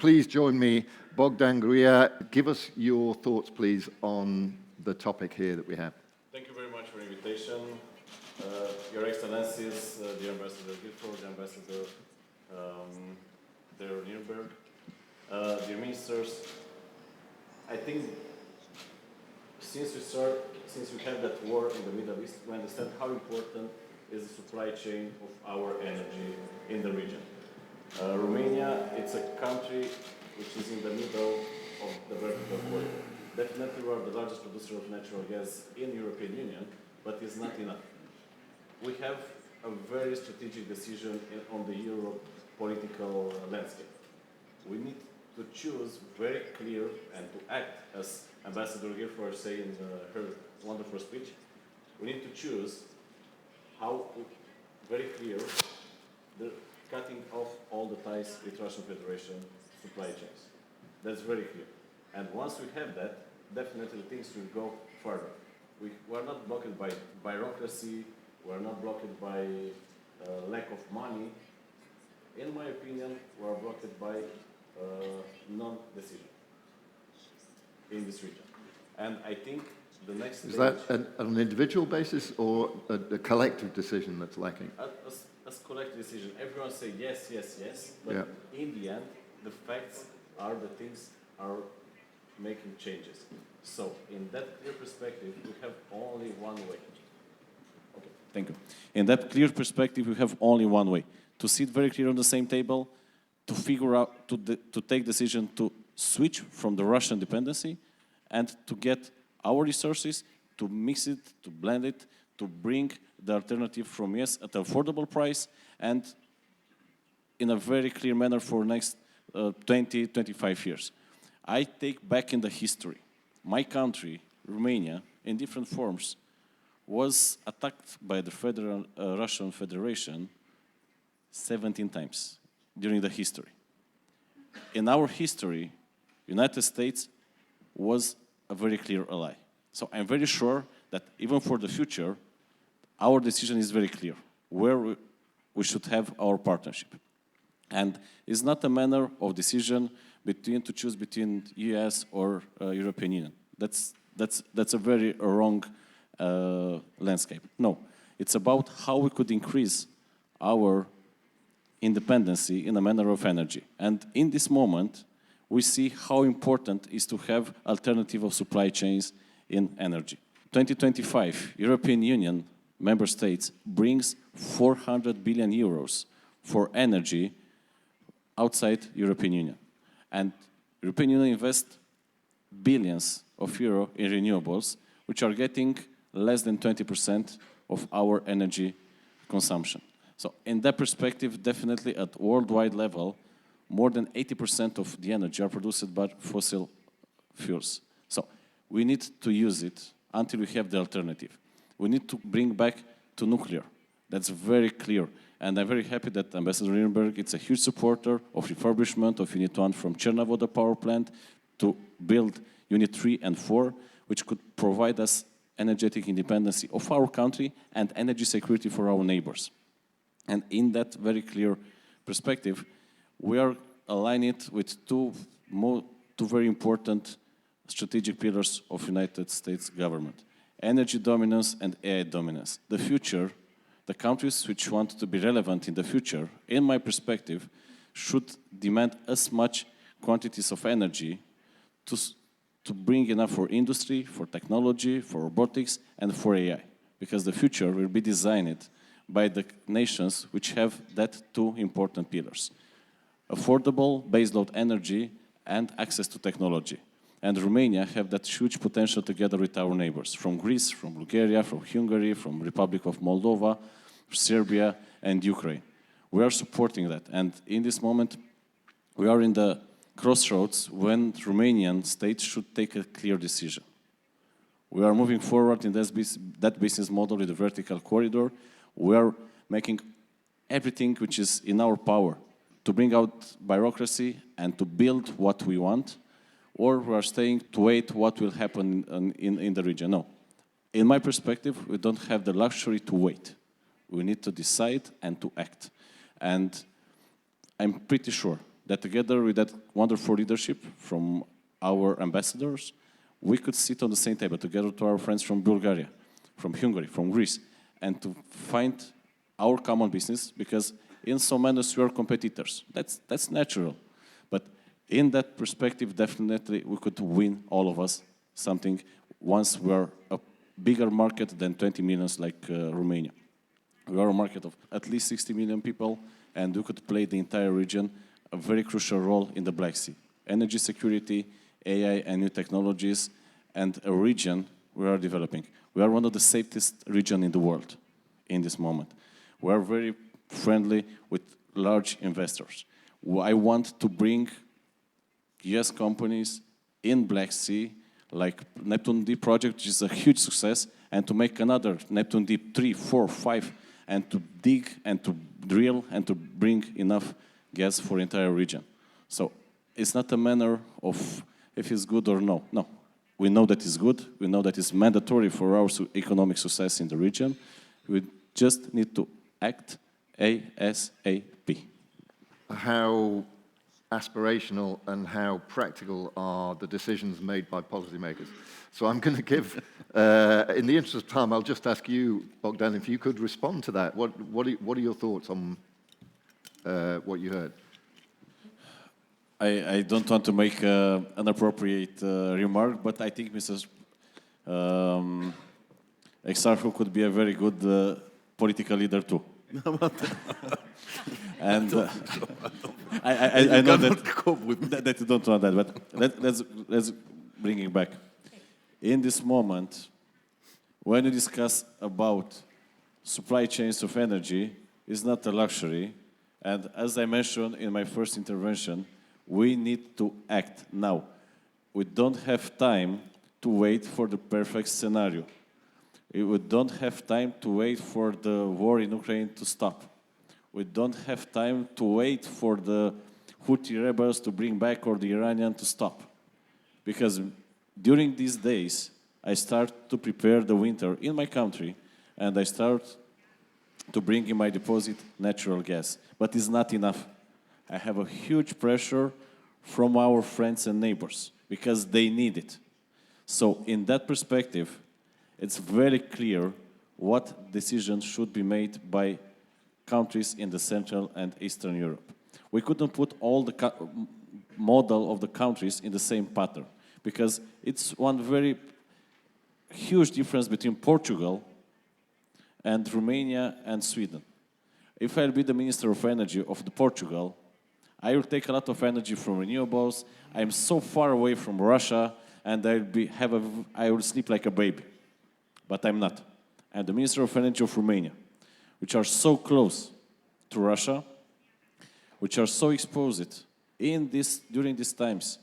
please join me, Bogdan-Gruia. Give us your thoughts, please, on the topic here that we have. Thank you very much for the invitation. Your Excellencies, dear Ambassador Guilford, Ambassador dear Nürnberg, dear Ministers, I think since we have that war in the Middle East, we understand how important is the supply chain of our energy in the region. Romania, it's a country which is in the middle of the vertical corridor. Definitely we are the largest producer of natural gas in the European Union, but it's not enough. We have a very strategic decision on the Euro political landscape. We need to choose very clear and to act, as Ambassador Guilford said in her wonderful speech, we need to choose how very clear the cutting off all the ties with Russian Federation supply chains. That's very clear. And once we have that, definitely things will go further. We are not blocked by bureaucracy, we are not blocked by lack of money. In my opinion, we are blocked by non-decision in this region. And I think the next stage... Is that an individual basis or a collective decision that's lacking? As collective decision. Everyone say yes, yes, yes, but in the end, the facts are the things are making changes. So, in that clear perspective, we have only one way. Okay, thank you. In that clear perspective, we have only one way. To sit very clear on the same table, to figure out, to take decision to switch from the Russian dependency and to get our resources, to mix it, to blend it, to bring the alternative from yes at an affordable price and in a very clear manner for next 20, 25 years. I take back in the history. My country, Romania, in different forms, was attacked by the Russian Federation 17 times during the history. In our history, United States was a very clear ally. So I'm very sure that even for the future, our decision is very clear, where we should have our partnership. And it's not a matter of decision to choose between US or European Union. That's a very wrong landscape. No, it's about how we could increase our independency in a manner of energy. And in this moment, we see how important it is to have alternative of supply chains in energy. 2025, European Union member states brings 400 billion euros for energy outside European Union. And European Union invests billions of euro in renewables, which are getting less than 20% of our energy consumption. So in that perspective, definitely at worldwide level, more than 80% of the energy are produced by fossil fuels. So we need to use it until we have the alternative. We need to bring back to nuclear. That's very clear. And I'm very happy that Ambassador Nürnberg is a huge supporter of refurbishment of Unit 1 from Chernobyl, the power plant, to build Unit 3 and 4, which could provide us energetic independence of our country and energy security for our neighbors. And in that very clear perspective, we are aligning it with two very important strategic pillars of United States government: energy dominance and AI dominance. The future, the countries which want to be relevant in the future, in my perspective, should demand as much quantities of energy to bring enough for industry, for technology, for robotics, and for AI. Because the future will be designed by the nations which have that two important pillars: affordable baseload energy and access to technology. And Romania have that huge potential together with our neighbors, from Greece, from Bulgaria, from Hungary, from Republic of Moldova, Serbia, and Ukraine. We are supporting that. And in this moment, we are in the crossroads when the Romanian state should take a clear decision. We are moving forward in that business model with the vertical corridor. We are making everything which is in our power to bring out bureaucracy and to build what we want, or we are staying to wait what will happen in the region. No. In my perspective, we don't have the luxury to wait. We need to decide and to act. And I'm pretty sure that together with that wonderful leadership from our ambassadors, we could sit on the same table together to our friends from Bulgaria, from Hungary, from Greece, and to find our common business, because in some manners we are competitors. That's natural. But in that perspective, definitely we could win, all of us, something once we are a bigger market than 20 million like Romania. We are a market of at least 60 million people, and we could play the entire region a very crucial role in the Black Sea. Energy security, AI and new technologies, and a region we are developing. We are one of the safest regions in the world in this moment. We are very friendly with large investors. I want to bring US companies in Black Sea, like Neptune Deep project, which is a huge success, and to make another Neptune Deep 3, 4, 5, and to dig and to drill and to bring enough gas for the entire region. So it's not a matter of if it's good or no. No, we know that it's good. We know that it's mandatory for our economic success in the region. We just need to act ASAP. How aspirational and how practical are the decisions made by policymakers? So I'm going to give, in the interest of time, I'll just ask you, Bogdan, if you could respond to that. What are your thoughts on what you heard? I don't want to make an inappropriate remark, but I think Mr. Exarcho could be a very good political leader too. And I know that you don't want that, but let's bring it back. In this moment, when you discuss about supply chains of energy, it's not a luxury. And as I mentioned in my first intervention, we need to act now. We don't have time to wait for the perfect scenario. We don't have time to wait for the war in Ukraine to stop. We don't have time to wait for the Houthi rebels to bring back or the Iranian to stop. Because during these days, I start to prepare the winter in my country, and I start to bring in my deposit natural gas. But it's not enough. I have a huge pressure from our friends and neighbors because they need it. So in that perspective, it's very clear what decisions should be made by countries in the Central and Eastern Europe. We couldn't put all the model of the countries in the same pattern because it's one very huge difference between Portugal and Romania and Sweden. If I'll be the Minister of Energy of Portugal, I will take a lot of energy from renewables. I'm so far away from Russia, and I will sleep like a baby. But I'm not. I'm the Minister of Energy of Romania, which are so close to Russia, which are so exposed during these times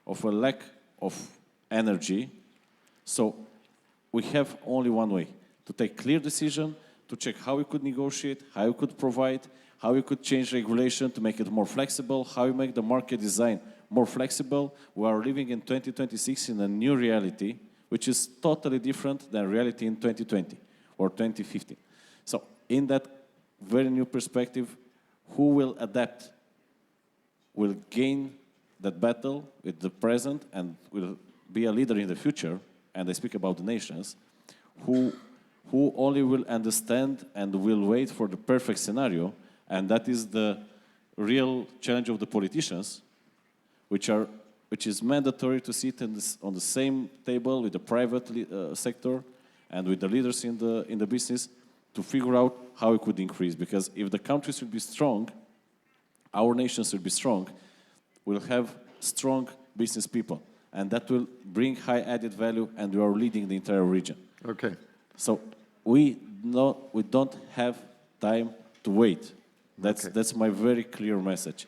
of a lack of energy. So we have only one way, to take clear decision, to check how we could negotiate, how we could provide, how we could change regulation to make it more flexible, how we make the market design more flexible. We are living in 2026 in a new reality, which is totally different than reality in 2020 or 2015. So in that very new perspective, who will adapt will gain that battle with the present and will be a leader in the future, and I speak about the nations, who only will understand and will wait for the perfect scenario, and that is the real challenge of the politicians, which is mandatory to sit on the same table with the private sector and with the leaders in the business to figure out how it could increase. Because if the countries will be strong, our nations will be strong, we'll have strong business people, and that will bring high added value, and we are leading the entire region. Okay. So we don't have time to wait. That's my very clear message.